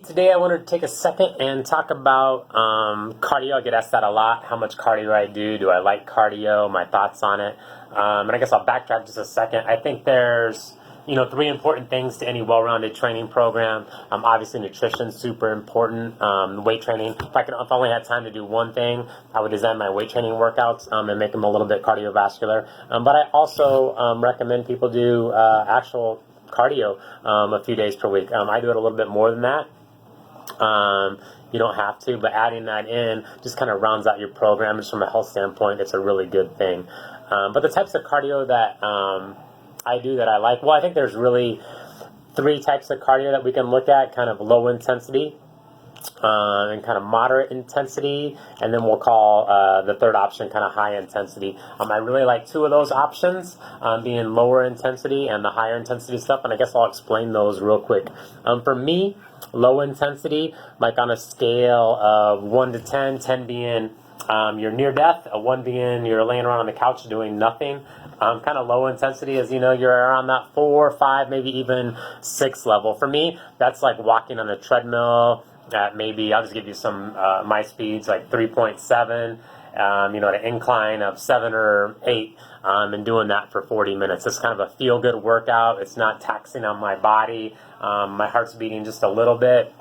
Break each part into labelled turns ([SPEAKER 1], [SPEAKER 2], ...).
[SPEAKER 1] Today I wanted to take a second and talk about cardio. I get asked that a lot. How much cardio do I do? Do I like cardio? My thoughts on it. And I guess I'll backtrack just a second. I think there's three important things to any well-rounded training program. Obviously nutrition, super important. Weight training. If I only had time to do one thing, I would design my weight training workouts and make them a little bit cardiovascular. But I also recommend people do actual cardio a few days per week. I do it a little bit more than that. You don't have to, but adding that in just kind of rounds out your program. Just from a health standpoint, it's a really good thing. But the types of cardio that I do that I like, well, I think there's really three types of cardio that we can look at, kind of low intensity and kind of moderate intensity, and then we'll call the third option kind of high intensity. I really like two of those options, being lower intensity and the higher intensity stuff, and I guess I'll explain those real quick. For me, low intensity, like on a scale of 1 to 10, 10 being you're near death, 1 being you're laying around on the couch doing nothing. Kind of low intensity is, you're around that 4, 5, maybe even 6 level. For me, that's like walking on a treadmill at maybe, I'll just give you some, my speeds, like 3.7, at an incline of 7 or 8, and doing that for 40 minutes. It's kind of a feel-good workout. It's not taxing on my body. My heart's beating just a little bit.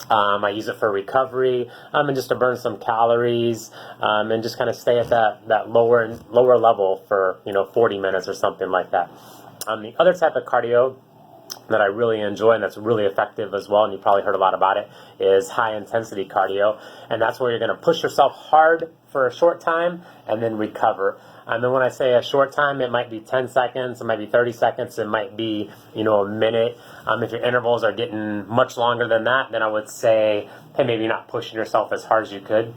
[SPEAKER 1] I use it for recovery and just to burn some calories and just kind of stay at that lower level for 40 minutes or something like that. The other type of cardio that I really enjoy and that's really effective as well, and you probably heard a lot about it, is high intensity cardio, and that's where you're going to push yourself hard for a short time and then recover. And then when I say a short time, it might be 10 seconds, it might be 30 seconds, it might be, a minute. If your intervals are getting much longer than that, then I would say, hey, maybe you're not pushing yourself as hard as you could.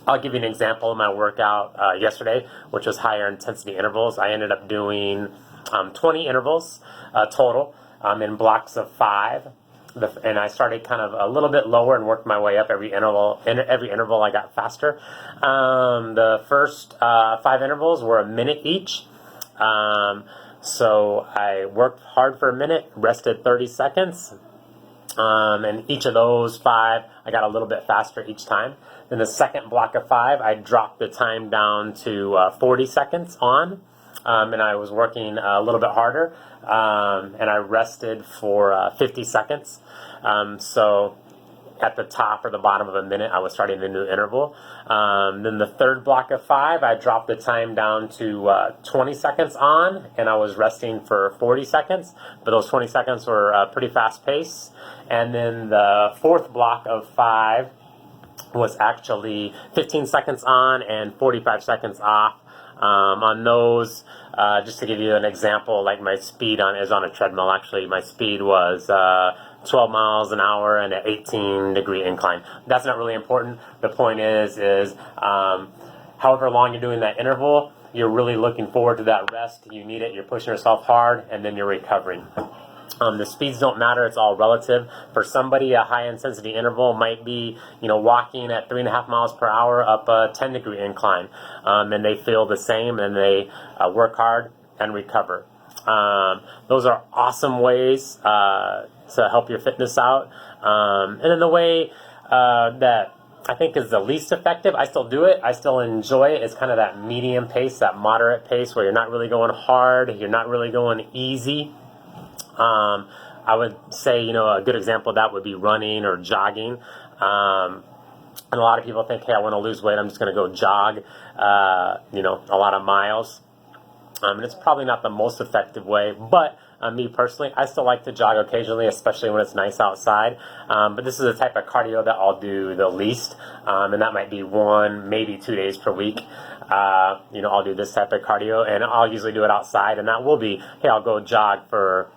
[SPEAKER 1] I'll give you an example of my workout yesterday, which was higher intensity intervals. I ended up doing 20 intervals total in blocks of 5. And I started kind of a little bit lower and worked my way up every interval. Every interval I got faster. The first 5 intervals were a minute each. So I worked hard for a minute, rested 30 seconds. And each of those 5, I got a little bit faster each time. Then the second block of 5, I dropped the time down to 40 seconds on. And I was working a little bit harder, and I rested for 50 seconds. So at the top or the bottom of a minute, I was starting a new interval. Then the third block of 5, I dropped the time down to 20 seconds on, and I was resting for 40 seconds. But those 20 seconds were pretty fast pace. And then the fourth block of 5 was actually 15 seconds on and 45 seconds off. On those, just to give you an example, like my speed is on a treadmill. Actually, my speed was 12 miles an hour and an 18-degree incline. That's not really important. The point is however long you're doing that interval, you're really looking forward to that rest. You need it. You're pushing yourself hard, and then you're recovering. The speeds don't matter. It's all relative. For somebody, a high-intensity interval might be, walking at 3.5 miles per hour up a 10-degree incline, and they feel the same, and they work hard and recover. Those are awesome ways to help your fitness out. And then the way that I think is the least effective, I still do it, I still enjoy it, it's kind of that medium pace, that moderate pace where you're not really going hard, you're not really going easy. I would say, a good example of that would be running or jogging. And a lot of people think, hey, I want to lose weight, I'm just going to go jog, a lot of miles. And it's probably not the most effective way, but me personally, I still like to jog occasionally, especially when it's nice outside. But this is the type of cardio that I'll do the least, and that might be 1, maybe 2 days per week. I'll do this type of cardio, and I'll usually do it outside, and that will be, hey, I'll go jog for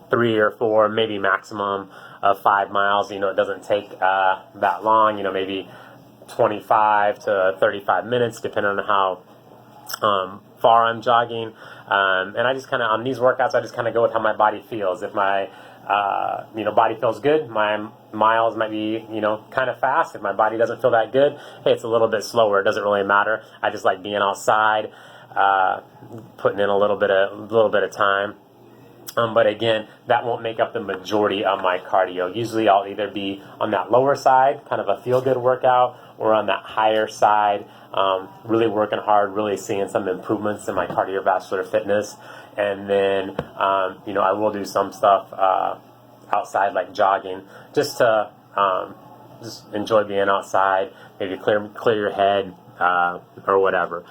[SPEAKER 1] 3 or 4, maybe maximum of 5 miles. It doesn't take that long, maybe 25 to 35 minutes, depending on how far I'm jogging. And I just kind of, on these workouts, I just kind of go with how my body feels. If my, body feels good, my miles might be, kind of fast. If my body doesn't feel that good, hey, it's a little bit slower. It doesn't really matter. I just like being outside, putting in a little bit of time. But again, that won't make up the majority of my cardio. Usually I'll either be on that lower side, kind of a feel-good workout, or on that higher side, really working hard, really seeing some improvements in my cardiovascular fitness. And then, I will do some stuff outside, like jogging, just to just enjoy being outside, maybe clear your head, or whatever.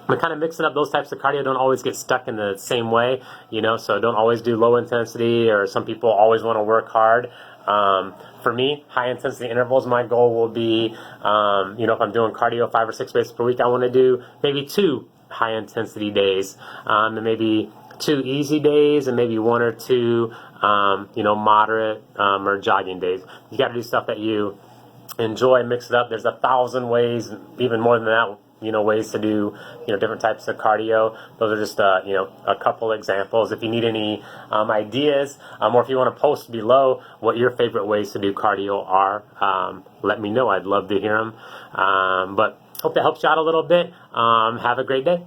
[SPEAKER 1] But kind of mixing up those types of cardio, don't always get stuck in the same way, so don't always do low intensity, or some people always want to work hard. For me, high intensity intervals, my goal will be, if I'm doing cardio 5 or 6 days per week, I want to do maybe 2 high intensity days, and maybe 2 easy days, and maybe 1 or 2, moderate, or jogging days. You got to do stuff that you enjoy, mix it up. There's 1,000 ways, even more than that, ways to do, different types of cardio. Those are just, a couple examples. If you need any ideas, or if you want to post below what your favorite ways to do cardio are, let me know. I'd love to hear them. But hope that helps you out a little bit. Have a great day.